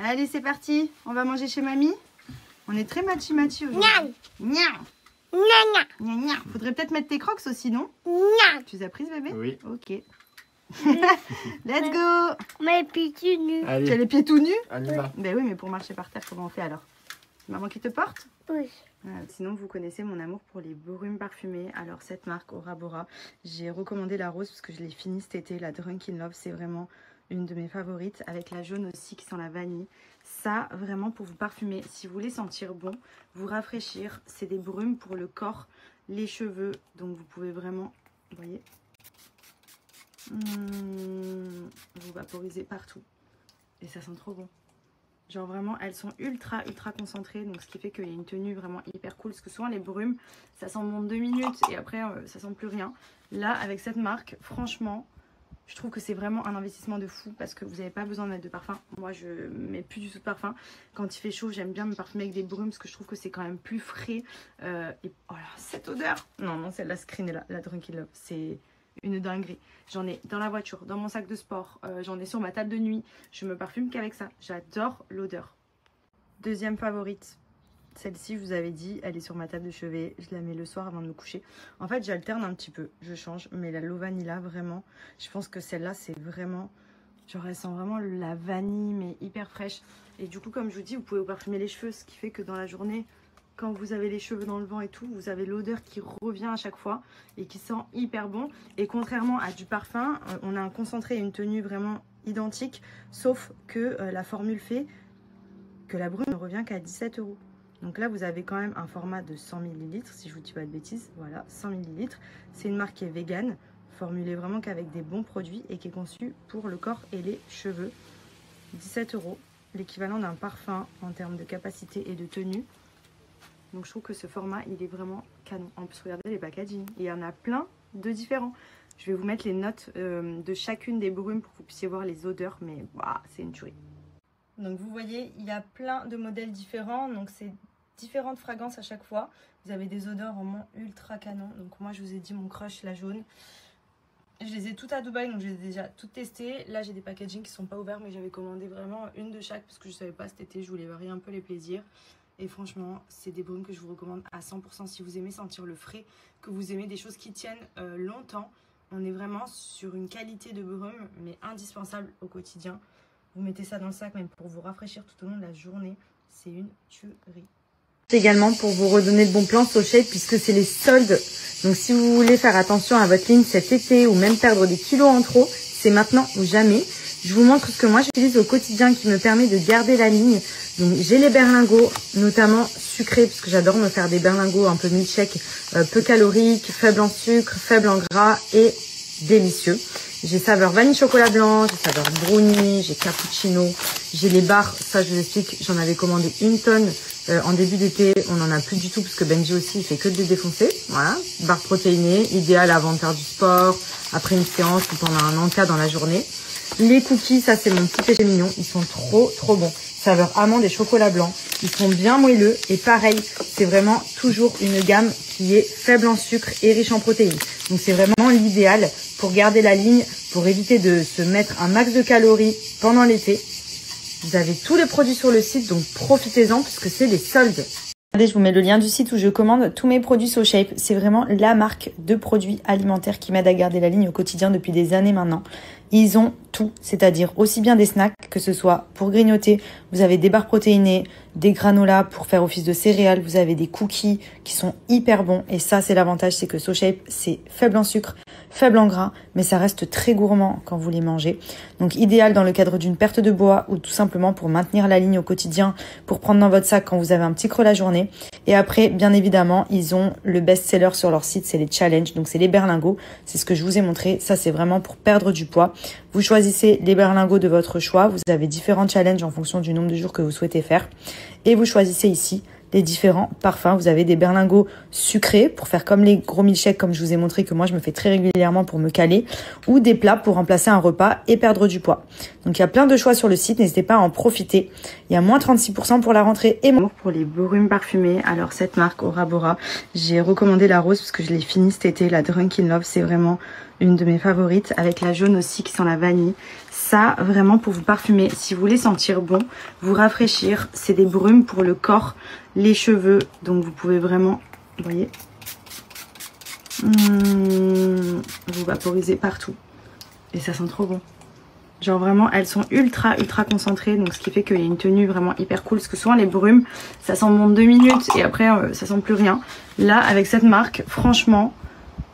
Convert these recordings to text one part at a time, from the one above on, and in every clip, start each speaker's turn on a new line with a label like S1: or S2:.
S1: Allez, c'est parti. On va manger chez mamie. On est très machi-machi aujourd'hui. Faudrait peut-être mettre tes crocs aussi, non? Tu les as prises, bébé?
S2: Oui.
S1: Ok. Let's go.
S3: Mes pieds tout nus.
S1: Tu as les pieds tout nus?
S2: Anima.
S1: Ben oui, mais pour marcher par terre, comment on fait alors? C'est maman qui te porte?
S3: Oui.
S1: Sinon, vous connaissez mon amour pour les brumes parfumées. Alors, cette marque, Aura Bora, j'ai recommandé la rose parce que je l'ai finie cet été. La Drunk in Love, c'est vraiment une de mes favorites. Avec la jaune aussi qui sent la vanille. Ça, vraiment, pour vous parfumer, si vous voulez sentir bon, vous rafraîchir, c'est des brumes pour le corps, les cheveux. Donc, vous pouvez vraiment, vous voyez, vous vaporiser partout. Et ça sent trop bon. Genre vraiment, elles sont ultra concentrées. Donc ce qui fait qu'il y a une tenue vraiment hyper cool. Parce que souvent les brumes, ça sent bon 2 minutes et après ça sent plus rien. Là, avec cette marque, franchement, je trouve que c'est vraiment un investissement de fou. Parce que vous n'avez pas besoin de mettre de parfum. Moi, je mets plus du tout de parfum. Quand il fait chaud, j'aime bien me parfumer avec des brumes. Parce que je trouve que c'est quand même plus frais. Et oh là, cette odeur. Non, celle-là, Screen est là, la Drunk in Love. C'est une dinguerie. J'en ai dans la voiture, dans mon sac de sport, j'en ai sur ma table de nuit. Je me parfume qu'avec ça. J'adore l'odeur. Deuxième favorite, celle-ci, je vous avais dit, elle est sur ma table de chevet. Je la mets le soir avant de me coucher. En fait, j'alterne un petit peu, je change. Mais la Low Vanilla, vraiment, je pense que celle-là, c'est vraiment... Genre, elle sent vraiment la vanille, mais hyper fraîche. Et du coup, comme je vous dis, vous pouvez vous parfumer les cheveux. Ce qui fait que dans la journée... Quand vous avez les cheveux dans le vent et tout, vous avez l'odeur qui revient à chaque fois et qui sent hyper bon. Et contrairement à du parfum, on a un concentré et une tenue vraiment identique, sauf que la formule fait que la brume ne revient qu'à 17 €. Donc là, vous avez quand même un format de 100 ml, si je vous dis pas de bêtises. Voilà, 100 ml. C'est une marque qui est végane, formulée vraiment qu'avec des bons produits et qui est conçue pour le corps et les cheveux. 17 €, l'équivalent d'un parfum en termes de capacité et de tenue. Donc je trouve que ce format, il est vraiment canon. En plus, regardez les packaging. Il y en a plein de différents. Je vais vous mettre les notes de chacune des brumes pour que vous puissiez voir les odeurs. Mais bah, c'est une tuerie. Donc vous voyez, il y a plein de modèles différents. Donc c'est différentes fragrances à chaque fois. Vous avez des odeurs vraiment ultra canon. Donc moi, je vous ai dit mon crush, la jaune. Je les ai toutes à Dubaï, donc je les ai déjà toutes testées. Là, j'ai des packaging qui ne sont pas ouverts, mais j'avais commandé vraiment une de chaque parce que je ne savais pas cet été. Je voulais varier un peu les plaisirs. Et franchement, c'est des brumes que je vous recommande à 100% si vous aimez sentir le frais, que vous aimez des choses qui tiennent longtemps. On est vraiment sur une qualité de brume, mais indispensable au quotidien. Vous mettez ça dans le sac même pour vous rafraîchir tout au long de la journée. C'est une tuerie. Également pour vous redonner de bons plans SoShape puisque c'est les soldes. Donc si vous voulez faire attention à votre ligne cet été ou même perdre des kilos en trop, c'est maintenant ou jamais. Je vous montre ce que moi j'utilise au quotidien qui me permet de garder la ligne. Donc j'ai les berlingots, notamment sucrés, parce que j'adore me faire des berlingots un peu milkshake, peu caloriques, faibles en sucre, faibles en gras et délicieux. J'ai saveur vanille chocolat blanc, j'ai saveur brownie, j'ai cappuccino, j'ai les barres, ça je vous explique, j'en avais commandé une tonne en début d'été, on n'en a plus du tout parce que Benji aussi il fait que de les défoncer. Voilà, barres protéinées, idéal avant de faire du sport, après une séance ou pendant un encas dans la journée. Les cookies, ça c'est mon petit péché mignon, ils sont trop bons. Saveur amande et chocolat blanc, ils sont bien moelleux et pareil, c'est vraiment toujours une gamme qui est faible en sucre et riche en protéines. Donc c'est vraiment l'idéal pour garder la ligne, pour éviter de se mettre un max de calories pendant l'été. Vous avez tous les produits sur le site, donc profitez-en puisque c'est les soldes. Regardez, je vous mets le lien du site où je commande tous mes produits SoShape. C'est vraiment la marque de produits alimentaires qui m'aide à garder la ligne au quotidien depuis des années maintenant. Ils ont tout, c'est-à-dire aussi bien des snacks, que ce soit pour grignoter, vous avez des barres protéinées, des granolas pour faire office de céréales, vous avez des cookies qui sont hyper bons. Et ça, c'est l'avantage, c'est que SoShape, c'est faible en sucre, faible en gras, mais ça reste très gourmand quand vous les mangez. Donc idéal dans le cadre d'une perte de poids ou tout simplement pour maintenir la ligne au quotidien, pour prendre dans votre sac quand vous avez un petit creux la journée. Et après, bien évidemment, ils ont le best-seller sur leur site, c'est les challenges, donc c'est les berlingots. C'est ce que je vous ai montré, ça c'est vraiment pour perdre du poids. Vous choisissez les berlingots de votre choix, vous avez différents challenges en fonction du nombre de jours que vous souhaitez faire. Et vous choisissez ici les différents parfums. Vous avez des berlingots sucrés pour faire comme les gros milkshakes comme je vous ai montré que moi je me fais très régulièrement pour me caler, ou des plats pour remplacer un repas et perdre du poids. Donc il y a plein de choix sur le site, n'hésitez pas à en profiter. Il y a moins 36% pour la rentrée et pour les brumes parfumées. Alors cette marque Aura Bora, j'ai recommandé la rose parce que je l'ai finie cet été. La Drunk in Love, c'est vraiment une de mes favorites, avec la jaune aussi qui sent la vanille. ça vraiment pour vous parfumer. Si vous voulez sentir bon, vous rafraîchir, c'est des brumes pour le corps, les cheveux. Donc vous pouvez vraiment, vous voyez, vous vaporiser partout. Et ça sent trop bon. Genre vraiment, elles sont ultra concentrées. Donc ce qui fait qu'il y a une tenue vraiment hyper cool. Parce que souvent les brumes, ça sent bon 2 minutes et après ça sent plus rien. Là, avec cette marque, franchement,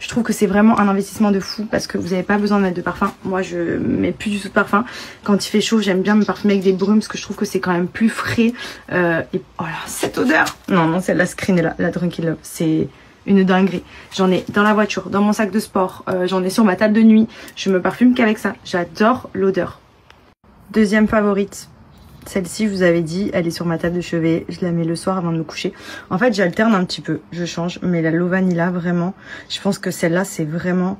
S1: je trouve que c'est vraiment un investissement de fou. Parce que vous n'avez pas besoin de mettre de parfum. Moi, je mets plus du tout de parfum. Quand il fait chaud, j'aime bien me parfumer avec des brumes. Parce que je trouve que c'est quand même plus frais. Et oh là, cette odeur. Non, celle-là, Screen est là, la Drunky Love. C'est une dinguerie. J'en ai dans la voiture, dans mon sac de sport, j'en ai sur ma table de nuit. Je me parfume qu'avec ça. J'adore l'odeur. Deuxième favorite. Celle-ci, je vous avais dit, elle est sur ma table de chevet. Je la mets le soir avant de me coucher. En fait, j'alterne un petit peu. Je change. Mais la Low Vanilla, vraiment, je pense que celle-là, c'est vraiment...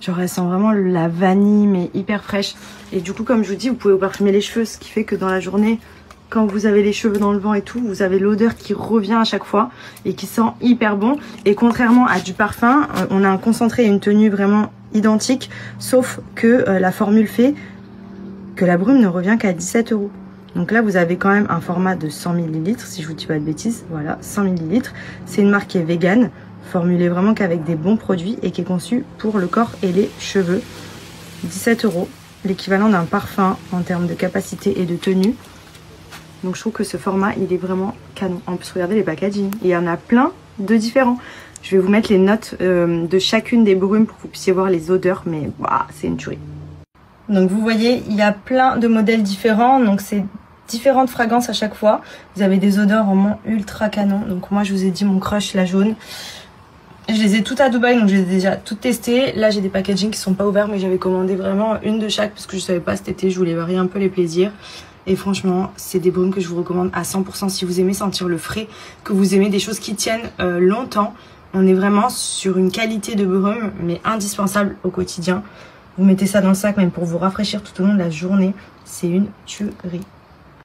S1: Genre, elle sent vraiment la vanille, mais hyper fraîche. Et du coup, comme je vous dis, vous pouvez vous parfumer les cheveux. Ce qui fait que dans la journée... Quand vous avez les cheveux dans le vent et tout, vous avez l'odeur qui revient à chaque fois et qui sent hyper bon. Et contrairement à du parfum, on a un concentré et une tenue vraiment identique, sauf que la formule fait que la brume ne revient qu'à 17 €. Donc là, vous avez quand même un format de 100 ml, si je vous dis pas de bêtises. Voilà, 100 ml. C'est une marque qui est vegan, formulée vraiment qu'avec des bons produits et qui est conçue pour le corps et les cheveux. 17 €, l'équivalent d'un parfum en termes de capacité et de tenue. Donc je trouve que ce format, il est vraiment canon. En plus, regardez les packaging. Il y en a plein de différents. Je vais vous mettre les notes de chacune des brumes pour que vous puissiez voir les odeurs. Mais waouh, c'est une tuerie. Donc vous voyez, il y a plein de modèles différents. Donc c'est différentes fragrances à chaque fois. Vous avez des odeurs vraiment ultra canon. Donc moi, je vous ai dit mon crush, la jaune. Je les ai toutes à Dubaï, donc je les ai déjà toutes testées. Là, j'ai des packaging qui sont pas ouverts, mais j'avais commandé vraiment une de chaque parce que je savais pas cet été. Je voulais varier un peu les plaisirs. Et franchement, c'est des brumes que je vous recommande à 100% si vous aimez sentir le frais, que vous aimez des choses qui tiennent longtemps. On est vraiment sur une qualité de brume, mais indispensable au quotidien. Vous mettez ça dans le sac, même pour vous rafraîchir tout au long de la journée. C'est une tuerie.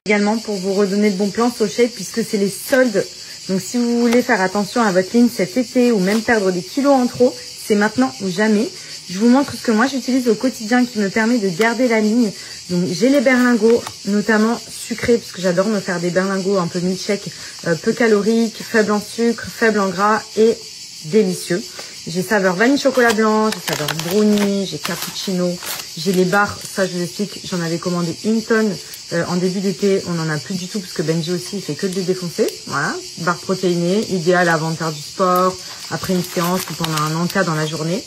S1: Également pour vous redonner de bons plans So Shape, puisque c'est les soldes. Donc si vous voulez faire attention à votre ligne cet été ou même perdre des kilos en trop, c'est maintenant ou jamais. Je vous montre ce que moi j'utilise au quotidien qui me permet de garder la ligne. Donc j'ai les berlingots, notamment sucrés, parce que j'adore me faire des berlingots un peu milkshake, peu caloriques, faibles en sucre, faibles en gras et délicieux. J'ai saveur vanille chocolat blanc, j'ai saveur brownie, j'ai cappuccino, j'ai les barres, ça je vous explique, j'en avais commandé une tonne en début d'été, on n'en a plus du tout parce que Benji aussi il fait que de les défoncer. Voilà, barres protéinées, idéal avant de faire du sport, après une séance ou pendant un encas dans la journée.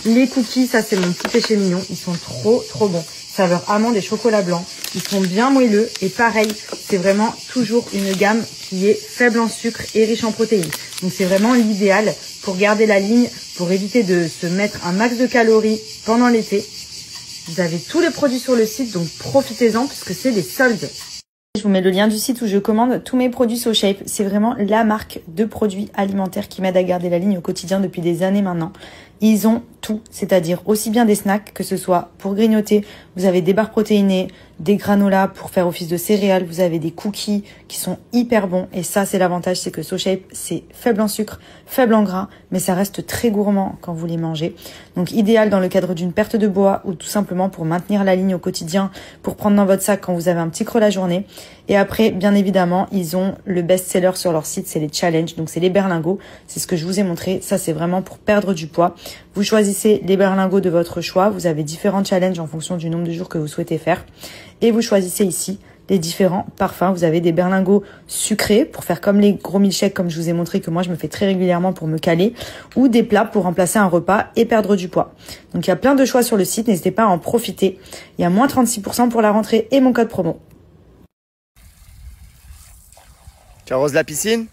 S1: Les cookies, ça c'est mon petit péché mignon, ils sont trop bons. Saveur amande et chocolat blanc, ils sont bien moelleux et pareil, c'est vraiment toujours une gamme qui est faible en sucre et riche en protéines. Donc c'est vraiment l'idéal pour garder la ligne, pour éviter de se mettre un max de calories pendant l'été. Vous avez tous les produits sur le site, donc profitez-en puisque c'est des soldes. Je vous mets le lien du site où je commande tous mes produits So Shape. C'est vraiment la marque de produits alimentaires qui m'aide à garder la ligne au quotidien depuis des années maintenant. Ils ont tout, c'est-à-dire aussi bien des snacks, que ce soit pour grignoter, vous avez des barres protéinées, des granolas pour faire office de céréales, vous avez des cookies qui sont hyper bons. Et ça, c'est l'avantage, c'est que So Shape, c'est faible en sucre, faible en gras, mais ça reste très gourmand quand vous les mangez. Donc idéal dans le cadre d'une perte de poids ou tout simplement pour maintenir la ligne au quotidien, pour prendre dans votre sac quand vous avez un petit creux la journée. Et après, bien évidemment, ils ont le best-seller sur leur site, c'est les challenges. Donc c'est les berlingots, c'est ce que je vous ai montré. Ça, c'est vraiment pour perdre du poids. Vous choisissez les berlingots de votre choix. Vous avez différents challenges en fonction du nombre de jours que vous souhaitez faire. Et vous choisissez ici les différents parfums. Vous avez des berlingots sucrés pour faire comme les gros milkshakes comme je vous ai montré que moi je me fais très régulièrement pour me caler, ou des plats pour remplacer un repas et perdre du poids. Donc il y a plein de choix sur le site, n'hésitez pas à en profiter. Il y a moins 36% pour la rentrée et mon code promo.
S2: Tu arroses la piscine ?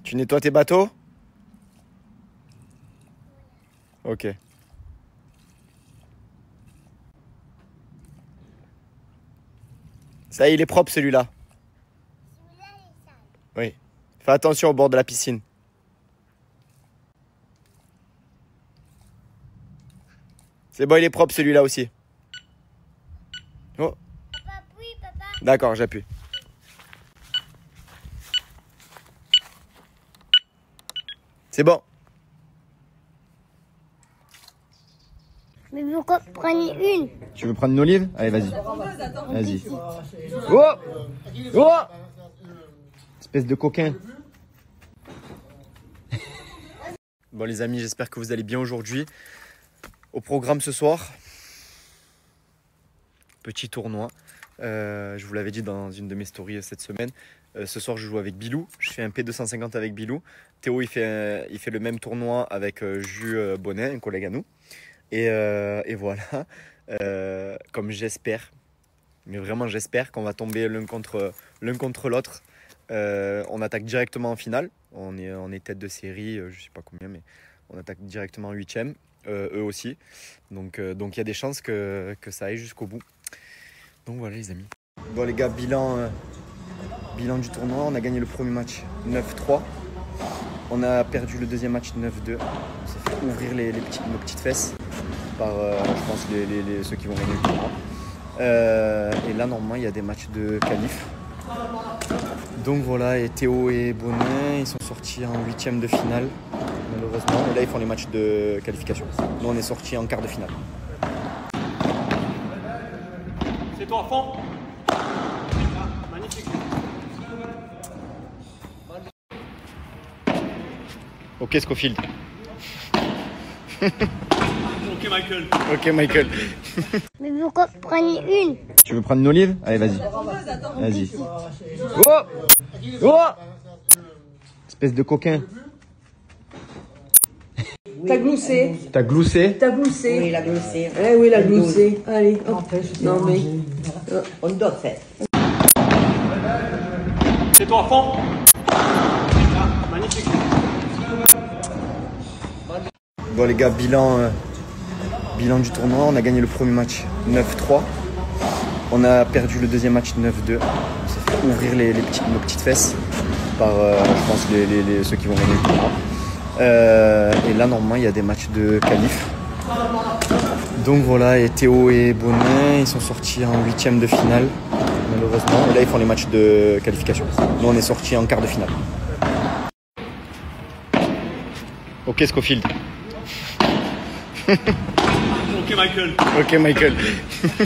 S2: Tu nettoies tes bateaux? Ok. Ça y est, il est propre celui-là. Oui. Fais attention au bord de la piscine. C'est bon, il est propre celui-là aussi. Oh.
S3: Papa, oui, papa.
S2: D'accord, j'appuie. C'est bon.
S3: Mais pourquoi prendre une?
S2: Tu veux prendre une olive? Allez, vas-y. Vas-y. Oh! Oh! Espèce de coquin. Bon les amis, j'espère que vous allez bien aujourd'hui. Au programme ce soir, petit tournoi. Je vous l'avais dit dans une de mes stories cette semaine. Ce soir, je joue avec Bilou. Je fais un P250 avec Bilou. Théo, il fait le même tournoi avec Jus Bonnet, un collègue à nous. Et voilà, comme j'espère, mais vraiment j'espère qu'on va tomber l'un contre l'autre. On attaque directement en finale. On est tête de série, je sais pas combien, mais on attaque directement en 8e. Eux aussi. Donc il y a des chances que ça aille jusqu'au bout. Donc voilà les amis. Bon les gars, bilan du tournoi. On a gagné le premier match 9-3. On a perdu le deuxième match 9-2. On s'est fait ouvrir nos petites fesses par, je pense, ceux qui vont gagner le tournoi. Et là, normalement, il y a des matchs de qualif. Donc voilà, et Théo et Bonnet, ils sont sortis en 8e de finale, malheureusement. Et là, ils font les matchs de qualification. Nous, on est sortis en quart de finale.
S4: C'est toi à fond. Magnifique.
S2: Ok, Scofield.
S4: Ok, Michael.
S2: Ok, Michael.
S3: Mais pourquoi prendre une?
S2: Tu veux prendre une olive? Allez, vas-y. Vas-y. Oh! Oh! Espèce de coquin.
S5: T'as gloussé.
S2: T'as gloussé?
S5: T'as gloussé.
S6: Oui, il a gloussé.
S5: Eh oui, il a gloussé. Allez, hop. Non mais.
S6: On doit faire.
S4: C'est toi à fond. Magnifique.
S2: Bon les gars, bilan du tournoi. On a gagné le premier match 9-3. On a perdu le deuxième match 9-2. On s'est fait ouvrir nos petites fesses par, je pense, ceux qui vont gagner le tournoi. Et là, normalement, il y a des matchs de qualif. Donc voilà, et Théo et Bonnet, ils sont sortis en 8e de finale, malheureusement. Et là, ils font les matchs de qualification. Nous, on est sortis en quart de finale. Ok, Scofield.
S4: Ok, Michael.
S2: Ok, Michael.